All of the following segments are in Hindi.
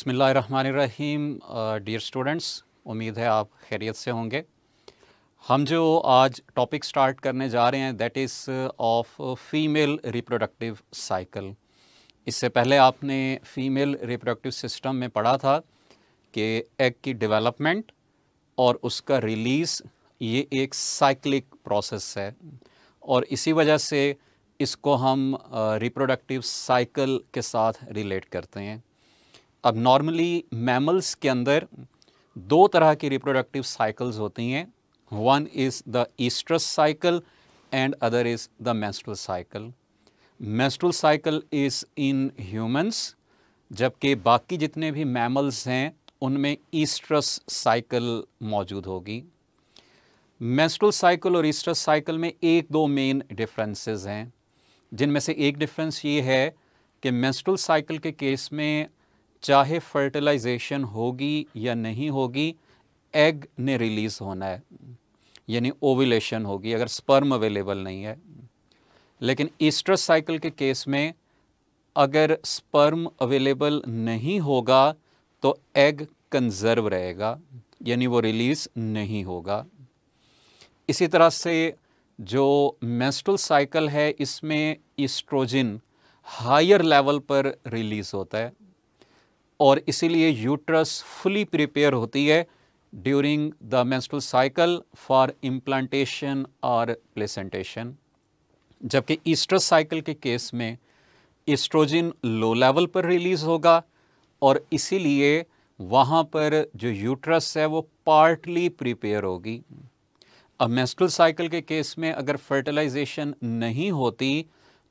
बिस्मिल्लाहिर्रहमानिर्रहीम। डियर स्टूडेंट्स, उम्मीद है आप खैरियत से होंगे। हम जो आज टॉपिक स्टार्ट करने जा रहे हैं that is of female reproductive cycle. इससे पहले आपने फीमेल रिप्रोडक्टिव सिस्टम में पढ़ा था कि एग की डेवलपमेंट और उसका रिलीज़ ये एक साइक्लिक प्रोसेस है और इसी वजह से इसको हम रिप्रोडक्टिव साइकिल के साथ रिलेट करते हैं। अब नॉर्मली मैमल्स के अंदर दो तरह की रिप्रोडक्टिव साइकिल्स होती हैं। One is the oestrus cycle and other is the menstrual cycle. Menstrual cycle is in humans, जबकि बाकी जितने भी मैमल्स हैं उनमें ईस्ट्रस साइकिल मौजूद होगी। मेंस्ट्रुअल साइकिल और ईस्ट्रस साइकिल में एक दो मेन डिफरेंसेस हैं, जिनमें से एक डिफरेंस ये है कि मेंस्ट्रुअल साइकिल के केस में चाहे फर्टिलाइजेशन होगी या नहीं होगी, एग ने रिलीज़ होना है, यानी ओव्यूलेशन होगी अगर स्पर्म अवेलेबल नहीं है। लेकिन ईस्ट्रस साइकिल के केस में अगर स्पर्म अवेलेबल नहीं होगा तो एग कंजर्व रहेगा, यानी वो रिलीज़ नहीं होगा। इसी तरह से जो मेंस्ट्रुअल साइकिल है इसमें ईस्ट्रोजन हायर लेवल पर रिलीज़ होता है और इसीलिए यूट्रस फुली प्रिपेयर होती है during the menstrual cycle for implantation और प्लेसेंटेशन। जबकि ईस्ट्रस साइकिल के केस में ईस्ट्रोजन लो लेवल पर रिलीज़ होगा और इसीलिए वहाँ पर जो यूट्रस है वो पार्टली प्रिपेयर होगी। अब मेंस्ट्रुअल साइकिल के केस में अगर फर्टिलाइजेशन नहीं होती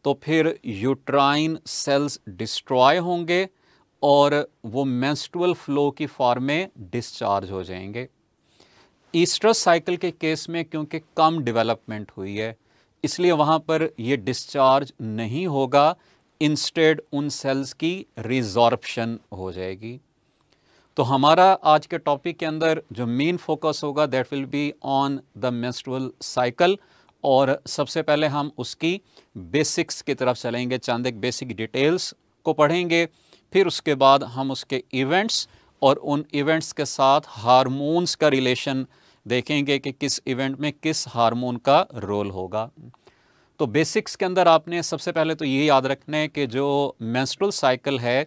तो फिर यूट्राइन सेल्स डिस्ट्रॉय होंगे और वो मेंस्ट्रुअल फ्लो की फॉर्म में डिस्चार्ज हो जाएंगे। ईस्ट्रस साइकिल के केस में क्योंकि कम डेवलपमेंट हुई है इसलिए वहाँ पर ये डिस्चार्ज नहीं होगा, इंस्टेड उन सेल्स की रिजॉर्प्शन हो जाएगी। तो हमारा आज के टॉपिक के अंदर जो मेन फोकस होगा that will be on the menstrual cycle और सबसे पहले हम उसकी बेसिक्स की तरफ चलेंगे, चंद एक बेसिक डिटेल्स को पढ़ेंगे। फिर उसके बाद हम उसके इवेंट्स और उन इवेंट्स के साथ हार्मोन्स का रिलेशन देखेंगे कि किस इवेंट में किस हार्मोन का रोल होगा। तो बेसिक्स के अंदर आपने सबसे पहले तो ये याद रखना है कि जो मेंस्ट्रुअल साइकिल है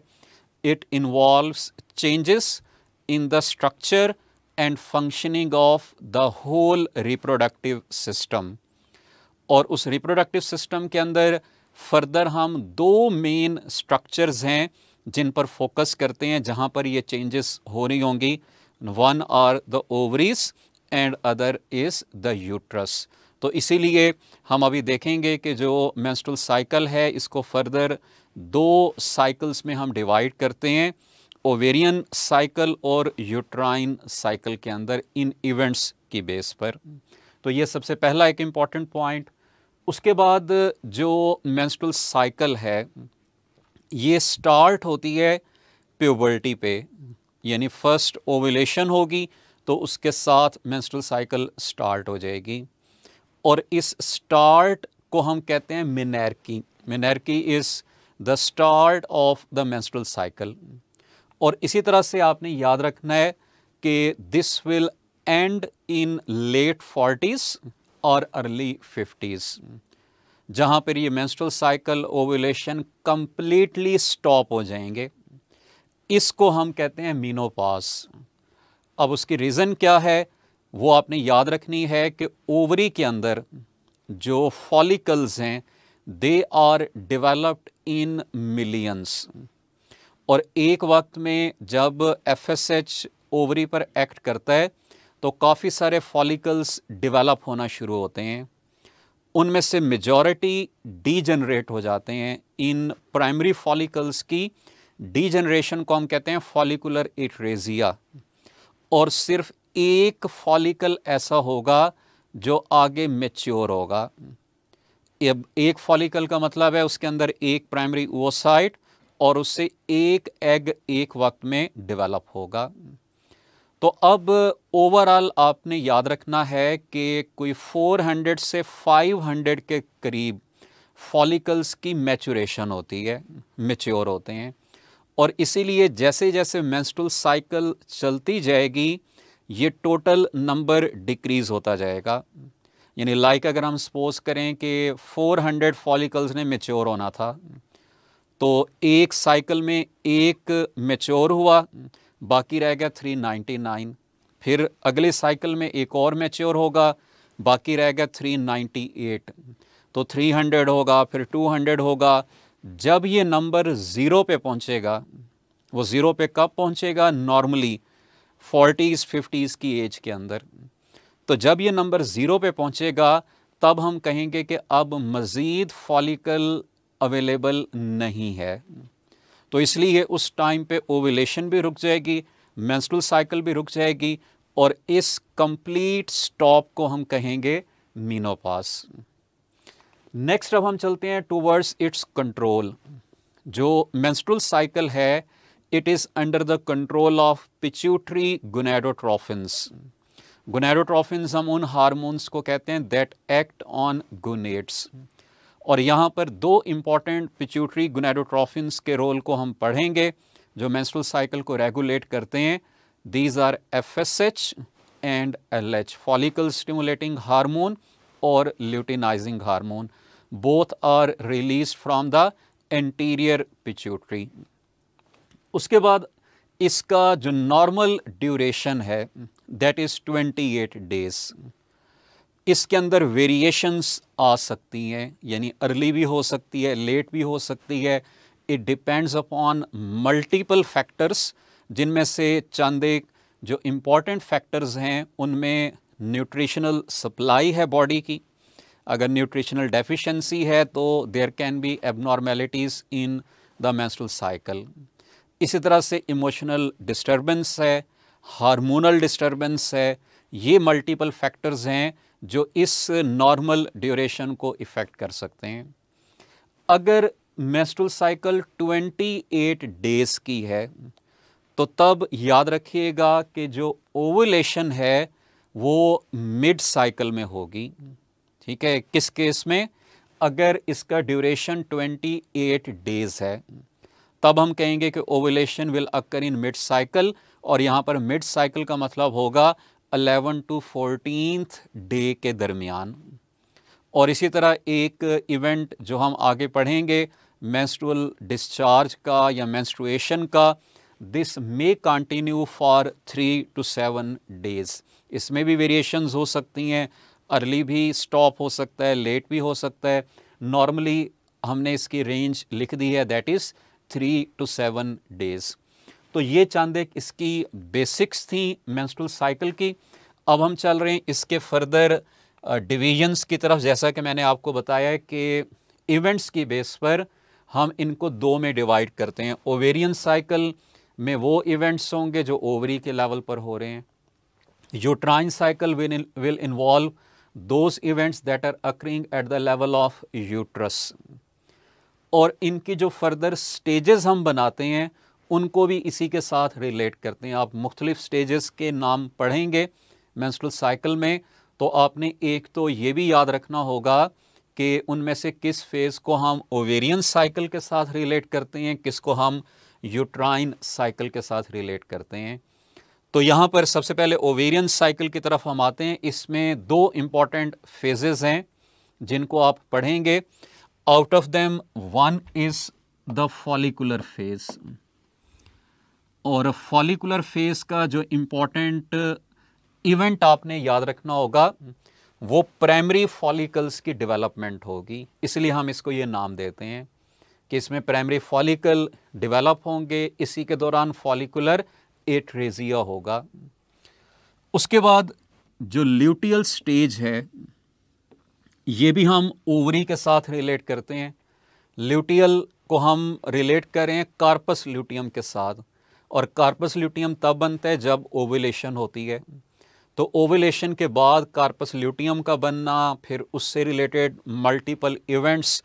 it involves changes in the structure and functioning of the whole reproductive system. और उस रिप्रोडक्टिव सिस्टम के अंदर फर्दर हम दो मेन स्ट्रक्चर्स हैं जिन पर फोकस करते हैं जहां पर ये चेंजेस हो रही होंगी। One are the ovaries and other is the uterus. तो इसीलिए हम अभी देखेंगे कि जो मेंस्ट्रुअल साइकिल है इसको फर्दर दो साइकिल्स में हम डिवाइड करते हैं, ओवेरियन साइकिल और यूट्राइन साइकिल के अंदर इन इवेंट्स की बेस पर। तो ये सबसे पहला एक इम्पॉर्टेंट पॉइंट। उसके बाद जो मेंस्ट्रुअल साइकिल है ये स्टार्ट होती है प्यूबर्टी पे, यानी फर्स्ट ओव्यूलेशन होगी तो उसके साथ मेंस्ट्रुअल साइकिल स्टार्ट हो जाएगी और इस स्टार्ट को हम कहते हैं menarche. Menarche is the start of the menstrual cycle. और इसी तरह से आपने याद रखना है कि this will end in late 40s और अर्ली 50s, जहाँ पर ये menstrual cycle ovulation completely stop हो जाएंगे। इसको हम कहते हैं मीनोपॉज। अब उसकी रीज़न क्या है वो आपने याद रखनी है कि ओवरी के अंदर जो फॉलिकल्स हैं they are developed in millions और एक वक्त में जब FSH ओवरी पर एक्ट करता है तो काफ़ी सारे फॉलिकल्स डेवलप होना शुरू होते हैं। उनमें से मेजॉरिटी डीजनरेट हो जाते हैं। इन प्राइमरी फॉलिकल्स की डीजनरेशन को हम कहते हैं फॉलिकुलर एट्रेजिया और सिर्फ एक फॉलिकल ऐसा होगा जो आगे मैच्योर होगा। अब एक फॉलिकल का मतलब है उसके अंदर एक प्राइमरी ओसाइट और उससे एक एग एक वक्त में डेवलप होगा। तो अब ओवरऑल आपने याद रखना है कि कोई 400 से 500 के करीब फॉलिकल्स की मैचुरेशन होती है, मैच्योर होते हैं और इसीलिए जैसे जैसे मेंस्ट्रुअल साइकिल चलती जाएगी ये टोटल नंबर डिक्रीज़ होता जाएगा। यानी लाइक अगर हम सपोज करें कि 400 फॉलिकल्स ने मैच्योर होना था, तो एक साइकिल में एक मैच्योर हुआ, बाकी रह गया 399। फिर अगले साइकिल में एक और मैच्योर होगा, बाकी रह गया 398। तो 300 होगा, फिर 200 होगा। जब ये नंबर ज़ीरो पे पहुंचेगा, वो ज़ीरो पे कब पहुंचेगा? नॉर्मली 40s 50s की एज के अंदर। तो जब ये नंबर ज़ीरो पे पहुंचेगा तब हम कहेंगे कि अब मज़ीद फॉलिकल अवेलेबल नहीं है। तो इसलिए उस टाइम पे ओव्यूलेशन भी रुक जाएगी, मेंस्ट्रुअल साइकिल भी रुक जाएगी, और इस कंप्लीट स्टॉप को हम कहेंगे मीनोपॉज। नेक्स्ट अब हम चलते हैं टूवर्ड्स इट्स कंट्रोल। जो मेंस्ट्रुअल साइकिल है it is under the control of pituitary gonadotrophins. Gonadotrophins हम उन हार्मोन्स को कहते हैं दैट एक्ट ऑन गोनेड्स। और यहाँ पर दो इम्पॉर्टेंट पिट्यूटरी गोनाडोट्रोफिन्स के रोल को हम पढ़ेंगे जो मेंस्ट्रुअल साइकिल को रेगुलेट करते हैं। These are FSH and LH, follicle stimulating hormone और luteinizing hormone. Both are release from the anterior pituitary. उसके बाद इसका जो नॉर्मल ड्यूरेशन है दैट इज़ 28 डेज। इसके अंदर वेरिएशंस आ सकती हैं, यानी अर्ली भी हो सकती है, लेट भी हो सकती है। It depends upon multiple factors, जिनमें से चंद एक जो इम्पॉर्टेंट फैक्टर्स हैं उनमें न्यूट्रिशनल सप्लाई है बॉडी की। अगर न्यूट्रिशनल डेफिशिएंसी है तो there can be abnormalities in the menstrual cycle. इसी तरह से इमोशनल डिस्टर्बेंस है, हार्मोनल डिस्टर्बेंस है। ये मल्टीपल फैक्टर्स हैं जो इस नॉर्मल ड्यूरेशन को इफ़ेक्ट कर सकते हैं। अगर मेंस्ट्रुअल साइकिल 28 डेज़ की है तो तब याद रखिएगा कि जो ओवुलेशन है वो मिड साइकिल में होगी। ठीक है, किस केस में? अगर इसका ड्यूरेशन 28 डेज़ है तब हम कहेंगे कि ovulation will occur in mid cycle, और यहाँ पर मिड साइकिल का मतलब होगा 11 to 14th डे के दरमियान। और इसी तरह एक इवेंट जो हम आगे पढ़ेंगे मेंस्ट्रुअल डिस्चार्ज का या मेंस्ट्रुएशन का, this may continue for 3 to 7 days. इसमें भी वेरिएशंस हो सकती हैं, अर्ली भी स्टॉप हो सकता है, लेट भी हो सकता है। नॉर्मली हमने इसकी रेंज लिख दी है दैट इज़ 3 to 7 डेज़। तो ये चंद एक इसकी बेसिक्स थी मेंस्ट्रुअल साइकिल की। अब हम चल रहे हैं इसके फर्दर डिवीजन्स की तरफ। जैसा कि मैंने आपको बताया कि इवेंट्स की बेस पर हम इनको दो में डिवाइड करते हैं। ओवेरियन साइकिल में वो इवेंट्स होंगे जो ओवरी के लेवल पर हो रहे हैं। Uterine cycle will involve those events that are occurring at the level of uterus. और इनकी जो फर्दर स्टेजेस हम बनाते हैं उनको भी इसी के साथ रिलेट करते हैं। आप मुख्तलिफ स्टेजेस के नाम पढ़ेंगे मेंस्ट्रुअल साइकिल में, तो आपने एक तो ये भी याद रखना होगा कि उनमें से किस फेज़ को हम ओवेरियन साइकिल के साथ रिलेट करते हैं, किसको हम यूट्राइन साइकिल के साथ रिलेट करते हैं। तो यहाँ पर सबसे पहले ओवेरियन साइकिल की तरफ हम आते हैं। इसमें दो इम्पॉर्टेंट फेजेस हैं जिनको आप पढ़ेंगे। Out of them one is the follicular phase. और फॉलिकुलर फेज का जो इम्पॉर्टेंट इवेंट आपने याद रखना होगा वो प्राइमरी फॉलिकल्स की डेवलपमेंट होगी। इसलिए हम इसको ये नाम देते हैं कि इसमें प्राइमरी फॉलिकल डेवलप होंगे, इसी के दौरान फॉलिकुलर एट्रेजिया होगा। उसके बाद जो ल्यूटियल स्टेज है ये भी हम ओवरी के साथ रिलेट करते हैं। ल्यूटियल को हम रिलेट करें कार्पस ल्यूटियम के साथ, और कार्पस ल्यूटियम तब बनता है जब ओवुलेशन होती है। तो ओवुलेशन के बाद कार्पस ल्यूटियम का बनना, फिर उससे रिलेटेड मल्टीपल इवेंट्स,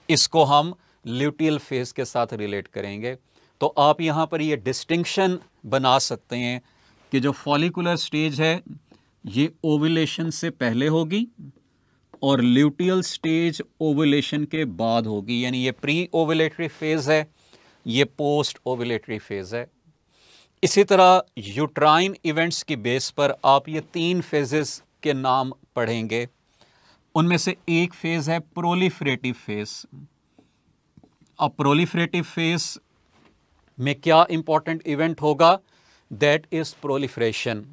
इसको हम ल्यूटियल फेज के साथ रिलेट करेंगे। तो आप यहाँ पर ये डिस्टिंक्शन बना सकते हैं कि जो फॉलिकुलर स्टेज है ये ओवुलेशन से पहले होगी और ल्यूटियल स्टेज ओवुलेशन के बाद होगी, यानी ये प्री ओवुलेटरी फेज है। ये पोस्ट ओव्यूलेटरी फेज है। इसी तरह यूट्राइन इवेंट्स की बेस पर आप ये 3 फेजेस के नाम पढ़ेंगे। उनमें से एक फेज है प्रोलिफरेटिव फेज। अब प्रोलिफरेटिव फेज में क्या इंपॉर्टेंट इवेंट होगा, दैट इज प्रोलिफरेशन।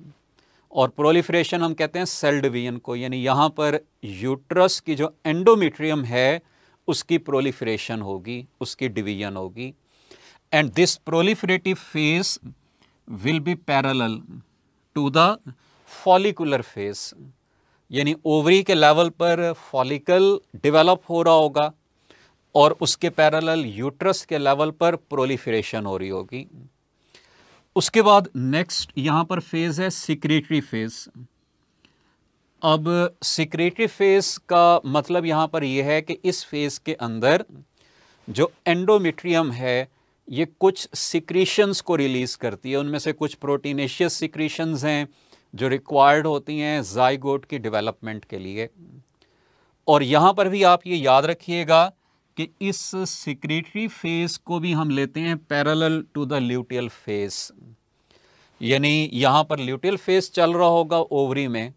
और प्रोलिफरेशन हम कहते हैं सेल डिवीजन को, यानी यहां पर यूट्रस की जो एंडोमेट्रियम है उसकी प्रोलिफरेशन होगी, उसकी डिवीजन होगी। And this proliferative phase will be parallel to the follicular phase, यानी ओवरी के लेवल पर फॉलिकल डेवलप हो रहा होगा और उसके पैरेलल यूट्रस के लेवल पर प्रोलिफरेशन हो रही होगी। उसके बाद नेक्स्ट यहां पर फेज है सिक्रेटरी फेज। अब सिक्रेटरी फेज का मतलब यहां पर यह है कि इस फेज के अंदर जो एंडोमेट्रियम है ये कुछ सिक्रीशंस को रिलीज करती है। उनमें से कुछ प्रोटीनेशियस सिक्रीशंस हैं जो रिक्वायर्ड होती हैं जाइगोट की डेवलपमेंट के लिए। और यहां पर भी आप ये याद रखिएगा कि इस सिक्रेटरी फेज को भी हम लेते हैं parallel to the luteal phase, यानी यहां पर ल्यूटियल फेज चल रहा होगा ओवरी में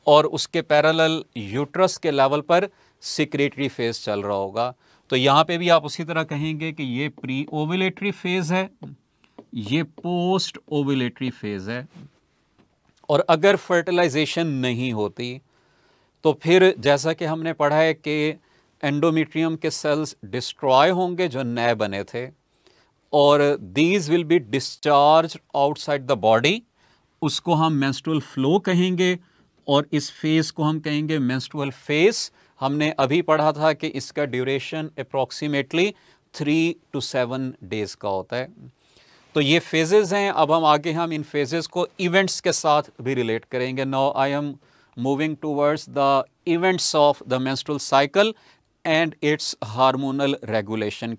और उसके पैरेलल यूट्रस के लेवल पर सिक्रेटरी फेज चल रहा होगा। तो यहां पे भी आप उसी तरह कहेंगे कि ये प्री ओव्यूलेटरी फेज है, ये पोस्ट ओव्यूलेटरी फेज है। और अगर फर्टिलाइजेशन नहीं होती तो फिर जैसा कि हमने पढ़ा है कि एंडोमेट्रियम के सेल्स डिस्ट्रॉय होंगे जो नए बने थे, और these will be discharge outside the body. उसको हम मेंस्ट्रुअल फ्लो कहेंगे और इस फेज को हम कहेंगे मेंस्ट्रुअल फेज। हमने अभी पढ़ा था कि इसका ड्यूरेशन अप्रॉक्सीमेटली 3 to 7 डेज का होता है। तो ये फेजेस हैं। अब हम इन फेजेस को इवेंट्स के साथ भी रिलेट करेंगे। Now I am moving towards the events of the menstrual cycle and it's hormonal regulation,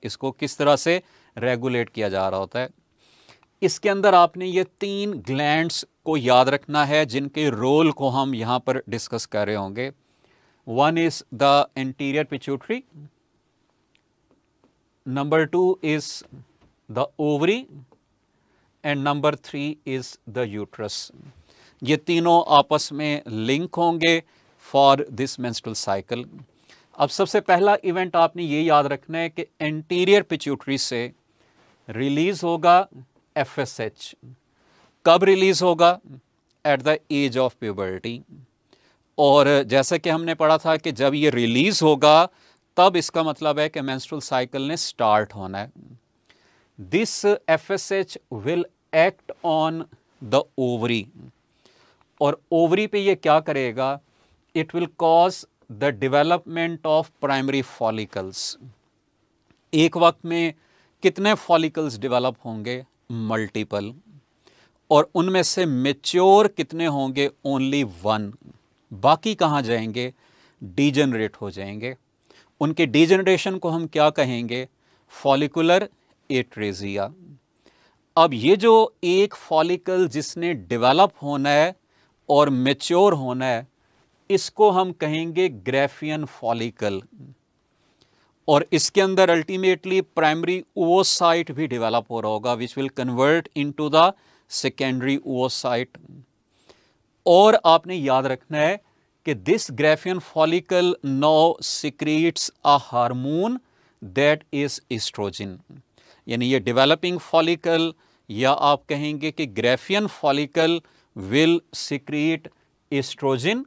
इसको किस तरह से रेगुलेट किया जा रहा होता है। इसके अंदर आपने ये 3 ग्लैंड्स को याद रखना है जिनके रोल को हम यहाँ पर डिस्कस कर रहे होंगे। One is the anterior pituitary, number 2 is the ovary and number 3 is the uterus. ये तीनों आपस में लिंक होंगे फॉर दिस मेंस्ट्रुअल साइकिल। अब सबसे पहला इवेंट आपने ये याद रखना है कि एंटीरियर पिट्यूटरी से रिलीज होगा FSH। कब रिलीज होगा? At the age of puberty. और जैसा कि हमने पढ़ा था कि जब ये रिलीज होगा तब इसका मतलब है कि मेंस्ट्रुअल साइकिल ने स्टार्ट होना है। This FSH will act on the ovary, और ओवरी पे ये क्या करेगा? It will cause the development of primary follicles. एक वक्त में कितने फॉलिकल्स डेवलप होंगे? मल्टीपल। और उनमें से मैच्योर कितने होंगे? ओनली 1। बाकी कहाँ जाएंगे? डीजनरेट हो जाएंगे। उनके डीजनरेशन को हम क्या कहेंगे? Follicular atresia. अब ये जो एक फॉलिकल जिसने डेवलप होना है और मैच्योर होना है, इसको हम कहेंगे ग्राफियन फॉलिकल। और इसके अंदर अल्टीमेटली प्राइमरी ओवोसाइट भी डेवलप हो रहा होगा which will convert into the secondary oocyte. और आपने याद रखना है कि this Graafian follicle now secretes a hormone that is estrogen. यानी ये डेवलपिंग फॉलिकल, या आप कहेंगे कि Graafian follicle will secrete estrogen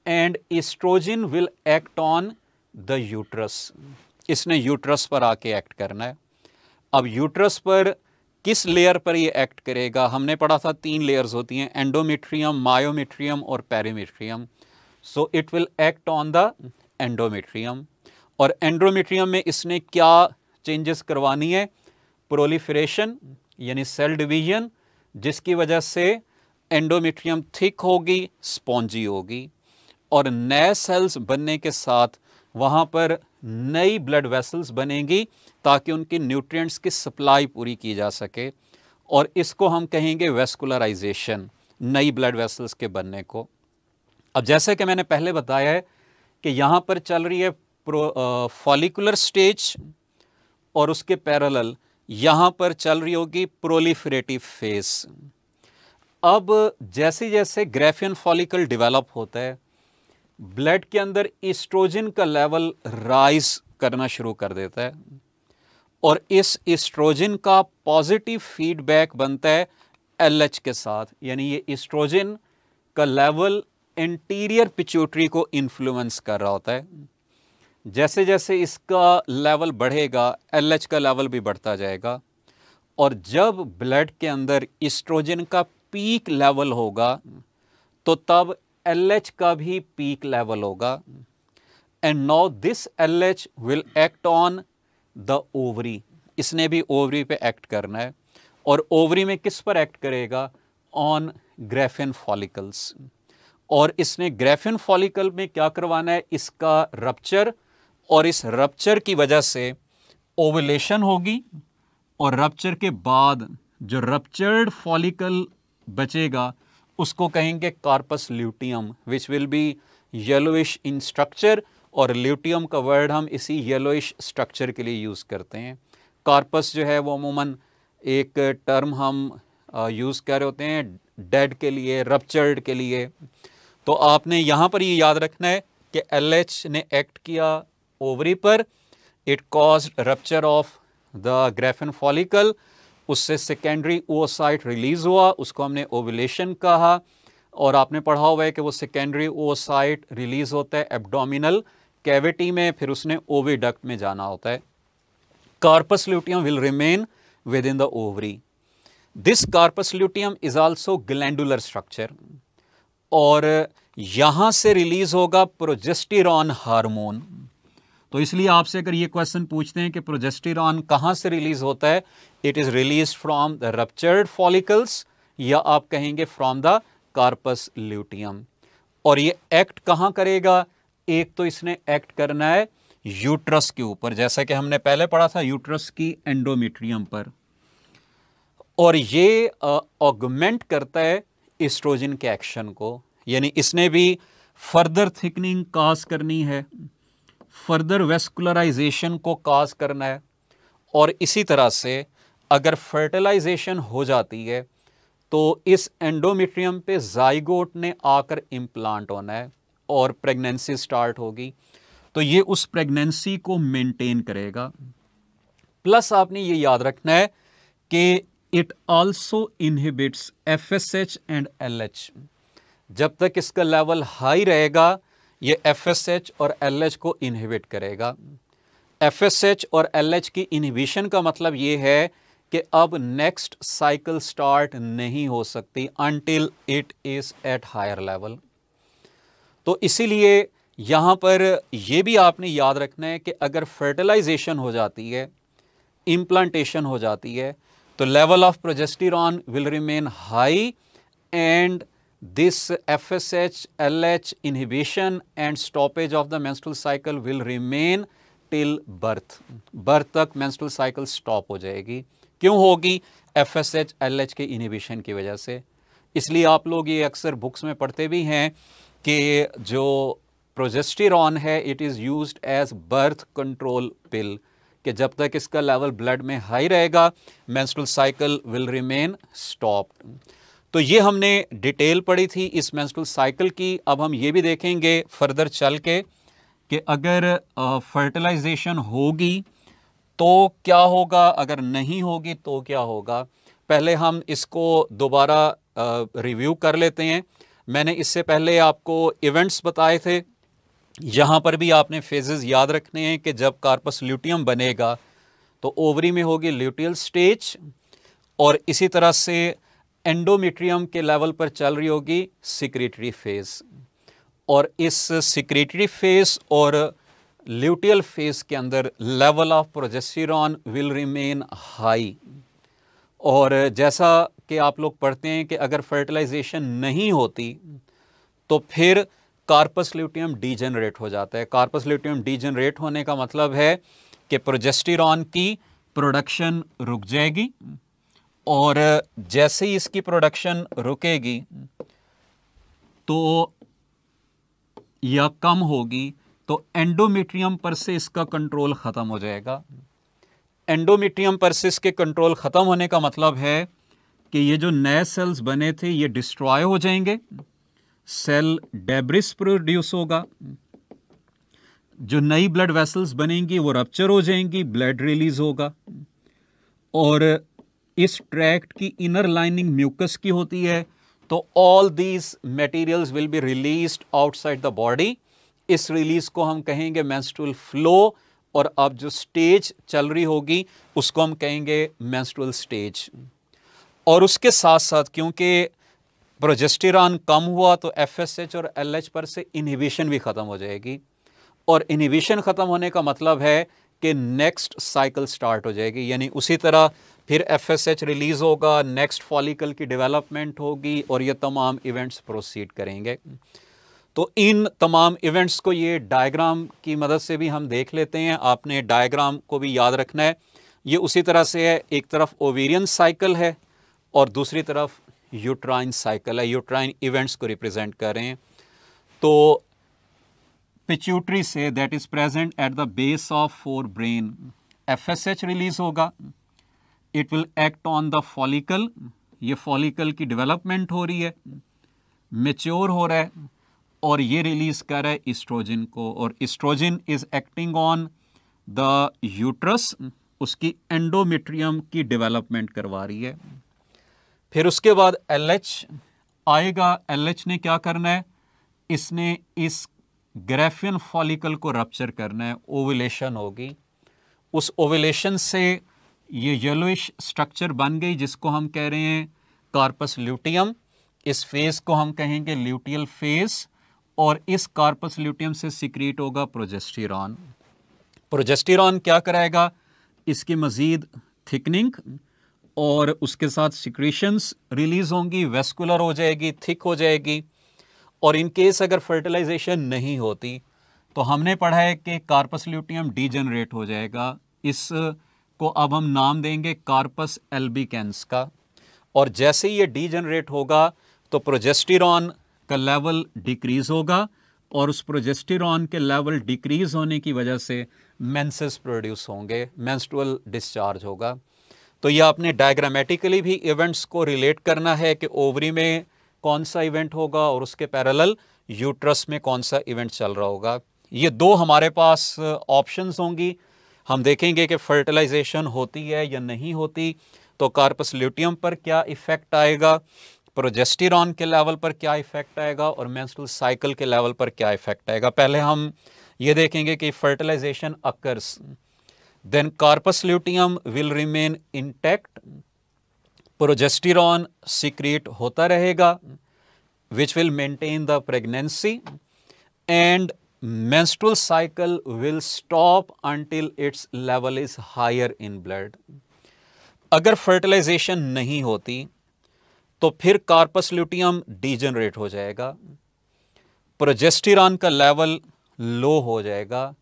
and estrogen will act on the uterus. इसने यूट्रस पर आके एक्ट करना है। अब यूट्रस पर किस लेयर पर ये एक्ट करेगा? हमने पढ़ा था 3 लेयर्स होती हैं, एंडोमेट्रियम, मायोमेट्रियम और perimetrium. So it will act on the endometrium. और एंडोमेट्रियम में इसने क्या चेंजेस करवानी है? प्रोलिफरेशन यानी सेल डिवीजन, जिसकी वजह से एंडोमेट्रियम थिक होगी, स्पॉन्जी होगी, और नए सेल्स बनने के साथ वहाँ पर नई ब्लड वेसल्स बनेंगी ताकि उनकी न्यूट्रिएंट्स की सप्लाई पूरी की जा सके। और इसको हम कहेंगे वेस्कुलराइजेशन, नई ब्लड वेसल्स के बनने को। अब जैसे कि मैंने पहले बताया है कि यहाँ पर चल रही है फॉलिकुलर स्टेज, और उसके पैरेलल यहाँ पर चल रही होगी प्रोलिफरेटिव फेज। अब जैसे जैसे ग्राफियन फॉलिकल डेवलप होता है, ब्लड के अंदर एस्ट्रोजन का लेवल राइज करना शुरू कर देता है और इस एस्ट्रोजन का पॉजिटिव फीडबैक बनता है एलएच के साथ, यानी ये एस्ट्रोजन का लेवल इंटीरियर पिट्यूटरी को इन्फ्लुएंस कर रहा होता है। जैसे जैसे इसका लेवल बढ़ेगा, एलएच का लेवल भी बढ़ता जाएगा और जब ब्लड के अंदर एस्ट्रोजन का पीक लेवल होगा तो तब एलएच का भी पीक लेवल होगा। And now this LH will act on the ovary, इसने भी ओवरी पे एक्ट करना है और ओवरी में किस पर एक्ट करेगा? On Graafian follicles. और इसने ग्राफियन फॉलिकल में क्या करवाना है? इसका रप्चर, और इस रप्चर की वजह से ओवुलेशन होगी और रप्चर के बाद जो रप्चर्ड फॉलिकल बचेगा उसको कहेंगे corpus luteum, which will be yellowish in structure, और ल्यूटियम का वर्ड हम इसी येलोइश स्ट्रक्चर के लिए यूज़ करते हैं। कार्पस जो है वो अमूमन एक टर्म हम यूज़ कर रहे होते हैं डेड के लिए, रप्चर्ड के लिए। तो आपने यहाँ पर ये याद रखना है कि एलएच ने एक्ट किया ओवरी पर, it caused rupture of the Graafian follicle, उससे सेकेंडरी ओसाइट रिलीज हुआ, उसको हमने ओवुलेशन कहा। और आपने पढ़ा हुआ है कि वो सेकेंडरी ओसाइट रिलीज होता है एब्डोमिनल कैविटी में, फिर उसने ओविडक्ट में जाना होता है। Corpus luteum will remain within the ovary. This corpus luteum is also glandular structure और यहां से रिलीज होगा प्रोजेस्टेरॉन हार्मोन। तो इसलिए आपसे अगर ये क्वेश्चन पूछते हैं कि प्रोजेस्टेरॉन कहां से रिलीज होता है, it is release from the ruptured follicles, या आप कहेंगे फ्रॉम द कार्पस ल्यूटियम। और ये एक्ट कहां करेगा? एक तो इसने एक्ट करना है यूट्रस के ऊपर, जैसा कि हमने पहले पढ़ा था यूट्रस की एंडोमेट्रियम पर, और ये ऑगमेंट करता है एस्ट्रोजन के एक्शन को, यानी इसने भी फर्दर थिकनिंग काज करनी है, फर्दर वेस्कुलराइजेशन को काज करना है। और इसी तरह से अगर फर्टिलाइजेशन हो जाती है तो इस एंडोमेट्रियम पे जाइगोट ने आकर इम्प्लांट होना है और प्रेगनेंसी स्टार्ट होगी, तो ये उस प्रेगनेंसी को मेंटेन करेगा। प्लस आपने ये याद रखना है कि it also inhibits FSH and LH. जब तक इसका लेवल हाई रहेगा ये एफएसएच और एलएच को इनहिबिट करेगा। एफएसएच और एलएच की इनहिबिशन का मतलब ये है कि अब नेक्स्ट साइकिल स्टार्ट नहीं हो सकती until it is at higher level. तो इसीलिए यहां पर यह भी आपने याद रखना है कि अगर फर्टिलाइजेशन हो जाती है, इम्प्लांटेशन हो जाती है, तो level of progesterone will remain high and this FSH, LH inhibition and stoppage of the menstrual cycle will remain till birth. Birth तक menstrual cycle stop हो जाएगी। क्यों होगी? FSH, LH के inhibition की वजह से। इसलिए आप लोग ये अक्सर बुक्स में पढ़ते भी हैं कि जो प्रोजेस्टेरॉन है it is used as birth control pill, कि जब तक इसका लेवल ब्लड में हाई रहेगा menstrual cycle will remain stopped। तो ये हमने डिटेल पढ़ी थी इस मेंस्ट्रुअल साइकिल की। अब हम ये भी देखेंगे फर्दर चल के कि अगर फर्टिलाइजेशन होगी तो क्या होगा, अगर नहीं होगी तो क्या होगा। पहले हम इसको दोबारा रिव्यू कर लेते हैं। मैंने इससे पहले आपको इवेंट्स बताए थे, यहाँ पर भी आपने फेजेस याद रखने हैं कि जब कार्पस ल्यूटियम बनेगा तो ओवरी में होगी ल्यूटियल स्टेज, और इसी तरह से एंडोमेट्रियम के लेवल पर चल रही होगी सिक्रेटरी फेज, और इस सिक्रेटरी फेज और ल्यूटियल फेज के अंदर level of progesterone will remain high. और जैसा कि आप लोग पढ़ते हैं कि अगर फर्टिलाइजेशन नहीं होती तो फिर कार्पस ल्यूटियम डीजेनरेट हो जाता है। कार्पस ल्यूटियम डीजेनरेट होने का मतलब है कि प्रोजेस्टेरॉन की प्रोडक्शन रुक जाएगी, और जैसे ही इसकी प्रोडक्शन रुकेगी तो या कम होगी तो एंडोमेट्रियम पर से इसका कंट्रोल खत्म हो जाएगा। एंडोमेट्रियम परसिस के कंट्रोल ख़त्म होने का मतलब है कि ये जो नए सेल्स बने थे ये डिस्ट्रॉय हो जाएंगे, सेल डेब्रिस प्रोड्यूस होगा, जो नई ब्लड वेसल्स बनेंगी वो रप्चर हो जाएंगी, ब्लड रिलीज होगा, और इस ट्रैक्ट की इनर लाइनिंग म्यूकस की होती है, तो all these materials will be released outside the body. इस रिलीज को हम कहेंगे मेंस्ट्रुअल फ्लो, और अब जो स्टेज चल रही होगी उसको हम कहेंगे मेंस्ट्रुअल स्टेज। और उसके साथ साथ क्योंकि प्रोजेस्टेरॉन कम हुआ तो एफएसएच और एलएच पर से इनहिबिशन भी ख़त्म हो जाएगी, और इनहिबिशन ख़त्म होने का मतलब है कि नेक्स्ट साइकिल स्टार्ट हो जाएगी, यानी उसी तरह फिर एफएसएच रिलीज़ होगा, नेक्स्ट फॉलिकल की डेवलपमेंट होगी, और ये तमाम इवेंट्स प्रोसीड करेंगे। तो इन तमाम इवेंट्स को ये डायग्राम की मदद से भी हम देख लेते हैं। आपने डायग्राम को भी याद रखना है। ये उसी तरह से है, एक तरफ ओवेरियन साइकिल है और दूसरी तरफ यूट्राइन साइकिल है, यूट्राइन इवेंट्स को रिप्रेजेंट कर रहे हैं। तो पिट्यूटरी से that is present at the base of fore brain, FSH release होगा, it will act on the follicle, ये फॉलिकल की डेवलपमेंट हो रही है, मेच्योर हो रहा है, और ये रिलीज कर रहा है इस्ट्रोजन को, और estrogen is acting on the uterus, उसकी एंडोमेट्रियम की डेवलपमेंट करवा रही है। फिर उसके बाद एलएच आएगा। एलएच ने क्या करना है, इसने इस ग्रेफियन फॉलिकल को रप्चर करना है, ओवुलेशन होगी, उस ओवुलेशन से ये येलोइश स्ट्रक्चर बन गई जिसको हम कह रहे हैं कार्पस ल्यूटियम। इस फेज को हम कहेंगे ल्यूटियल फेज, और इस कार्पस ल्यूटियम से सिक्रीट होगा प्रोजेस्टेरॉन। प्रोजेस्टेरॉन क्या कराएगा, इसकी मजीद थिकनिंग, और उसके साथ सिक्रीशंस रिलीज होंगी, वेस्कुलर हो जाएगी, थिक हो जाएगी। और इन केस अगर फर्टिलाइजेशन नहीं होती तो हमने पढ़ा है कि कार्पस ल्यूटियम डीजनरेट हो जाएगा, इस को अब हम नाम देंगे कार्पस एल्बिकेंस का। और जैसे ही ये डीजनरेट होगा तो प्रोजेस्टेरॉन का लेवल डिक्रीज होगा, और उस प्रोजेस्टेरॉन के लेवल डिक्रीज होने की वजह से मेंसेस प्रोड्यूस होंगे, मेंस्ट्रुअल डिस्चार्ज होगा। तो ये आपने डायग्रामेटिकली भी इवेंट्स को रिलेट करना है कि ओवरी में कौन सा इवेंट होगा और उसके पैरेलल यूट्रस में कौन सा इवेंट चल रहा होगा। ये दो हमारे पास ऑप्शंस होंगी। हम देखेंगे कि फर्टिलाइजेशन होती है या नहीं होती तो कार्पस ल्यूटियम पर क्या इफेक्ट आएगा, प्रोजेस्टेरॉन के लेवल पर क्या इफेक्ट आएगा, और मेंस्ट्रुअल साइकिल के लेवल पर क्या इफेक्ट आएगा। पहले हम ये देखेंगे कि fertilisation occurs, then corpus luteum will remain intact, progesterone secrete होता रहेगा which will maintain the pregnancy, and menstrual cycle will stop until its level is higher in blood। अगर फर्टिलाइजेशन नहीं होती तो फिर कार्पस ल्यूटियम डीजनरेट हो जाएगा, प्रोजेस्टेरॉन का लेवल लो हो जाएगा,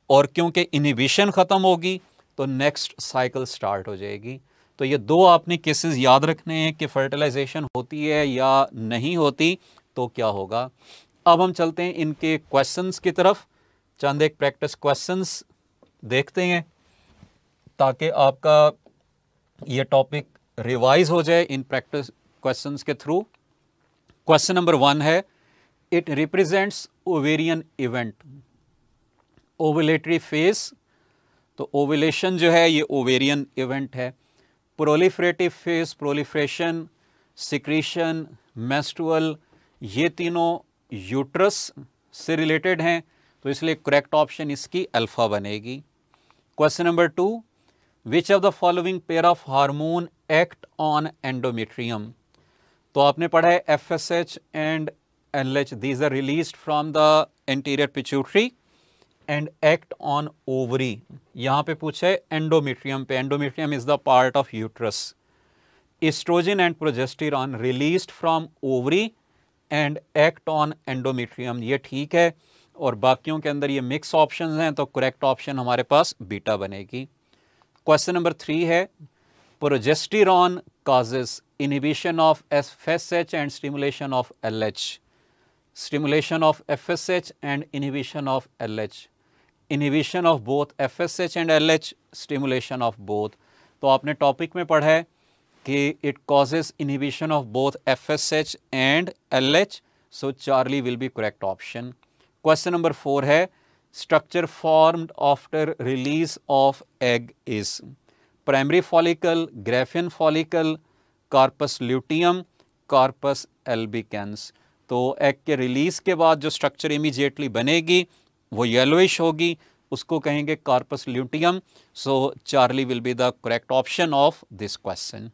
और क्योंकि इनहिबिशन ख़त्म होगी तो नेक्स्ट साइकिल स्टार्ट हो जाएगी। तो ये दो आपने केसेस याद रखने हैं कि फर्टिलाइजेशन होती है या नहीं होती तो क्या होगा। अब हम चलते हैं इनके क्वेश्चंस की तरफ, चंद एक प्रैक्टिस क्वेश्चंस देखते हैं ताकि आपका ये टॉपिक रिवाइज हो जाए इन प्रैक्टिस क्वेश्चंस के थ्रू। क्वेश्चन नंबर 1 है, it represents ovarian event, ovulatory phase, तो ओवुलेशन जो है ये ओवेरियन इवेंट है। Proliferative phase, proliferation, secretion, menstrual, ये तीनों यूट्रस से रिलेटेड हैं, तो इसलिए करेक्ट ऑप्शन इसकी अल्फा बनेगी। Question number 2, which of the following pair of hormone act on endometrium, तो आपने पढ़ा है FSH and LH, these are released from the anterior pituitary and act on ovary. यहाँ पे पूछा है एंडोमेट्रियम पे, endometrium is the part of uterus. Estrogen and progesterone released from ovary and act on endometrium, ये ठीक है, और बाकियों के अंदर ये मिक्स ऑप्शंस हैं, तो करेक्ट ऑप्शन हमारे पास बीटा बनेगी। क्वेश्चन नंबर 3 है, progesterone causes inhibition of FSH and stimulation of LH, stimulation of FSH and inhibition of LH. Inhibition of both FSH and LH, stimulation of both. तो आपने टॉपिक में पढ़ा है कि it causes inhibition of both FSH and LH, so Charlie will be correct option. Question number 4 है structure formed after release of egg is primary follicle, Graafian follicle, corpus luteum, corpus albicans. तो एग के रिलीज के बाद जो स्ट्रक्चर इमीडिएटली बनेगी वो येलोइश होगी, उसको कहेंगे corpus luteum. So Charlie will be the correct option of this question.